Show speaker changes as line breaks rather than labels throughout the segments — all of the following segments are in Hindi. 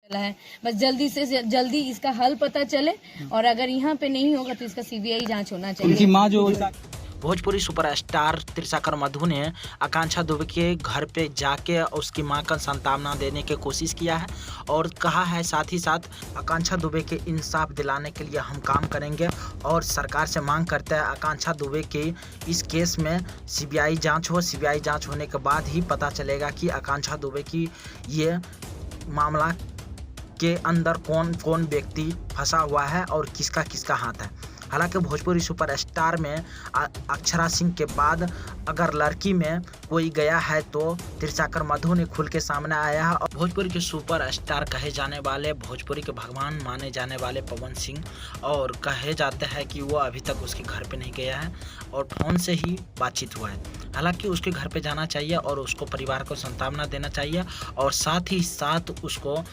चला है। बस जल्दी से जल्दी इसका हल पता चले और अगर यहाँ पे नहीं होगा तो इसका सीबीआई जांच होना चाहिए।
उनकी माँ जो
भोजपुरी सुपरस्टार त्रिशाकर मधु ने आकांक्षा दुबे के घर पे जाके उसकी मां का सांत्वना देने की कोशिश किया है और कहा है साथ ही साथ आकांक्षा दुबे के इंसाफ दिलाने के लिए हम काम करेंगे और सरकार से मांग करते हैं आकांक्षा दुबे के इस केस में सीबीआई जांच हो। सीबीआई जांच होने के बाद ही पता चलेगा कि आकांक्षा दुबे की ये मामला के अंदर कौन कौन व्यक्ति फंसा हुआ है और किसका किसका हाथ है। हालांकि भोजपुरी सुपरस्टार में अक्षरा सिंह के बाद अगर लड़की में कोई गया है तो त्रिशाकर मधु ने खुल के सामने आया है। और भोजपुरी के सुपरस्टार कहे जाने वाले, भोजपुरी के भगवान माने जाने वाले पवन सिंह और कहे जाते हैं कि वो अभी तक उसके घर पे नहीं गया है और फ़ोन से ही बातचीत हुआ है। हालांकि उसके घर पे जाना चाहिए और उसको परिवार को सांत्वना देना चाहिए और साथ ही साथ उसको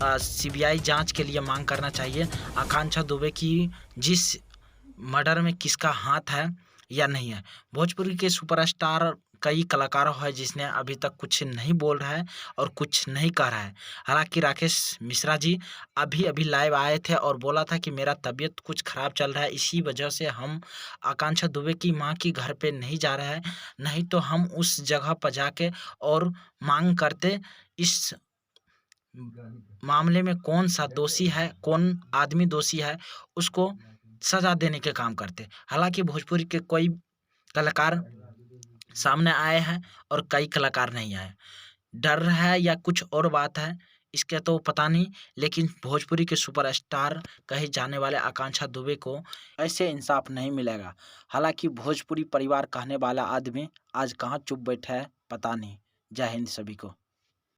सीबीआई जांच के लिए मांग करना चाहिए। आकांक्षा दुबे की जिस मर्डर में किसका हाथ है या नहीं है। भोजपुरी के सुपरस्टार कई कलाकारों है जिसने अभी तक कुछ नहीं बोल रहा है और कुछ नहीं कह रहा है। हालांकि राकेश मिश्रा जी अभी लाइव आए थे और बोला था कि मेरा तबीयत कुछ ख़राब चल रहा है, इसी वजह से हम आकांक्षा दुबे की मां की घर पे नहीं जा रहे हैं, नहीं तो हम उस जगह पर जाके और मांग करते इस मामले में कौन सा दोषी है, कौन आदमी दोषी है, उसको सजा देने के काम करते। हालांकि भोजपुरी के कोई कलाकार सामने आए हैं और कई कलाकार नहीं आए। डर है या कुछ और बात है इसके तो पता नहीं, लेकिन भोजपुरी के सुपरस्टार कहे जाने वाले आकांक्षा दुबे को ऐसे इंसाफ नहीं मिलेगा। हालांकि भोजपुरी परिवार कहने वाला आदमी आज कहाँ चुप बैठा है पता नहीं। जय हिंद सभी को।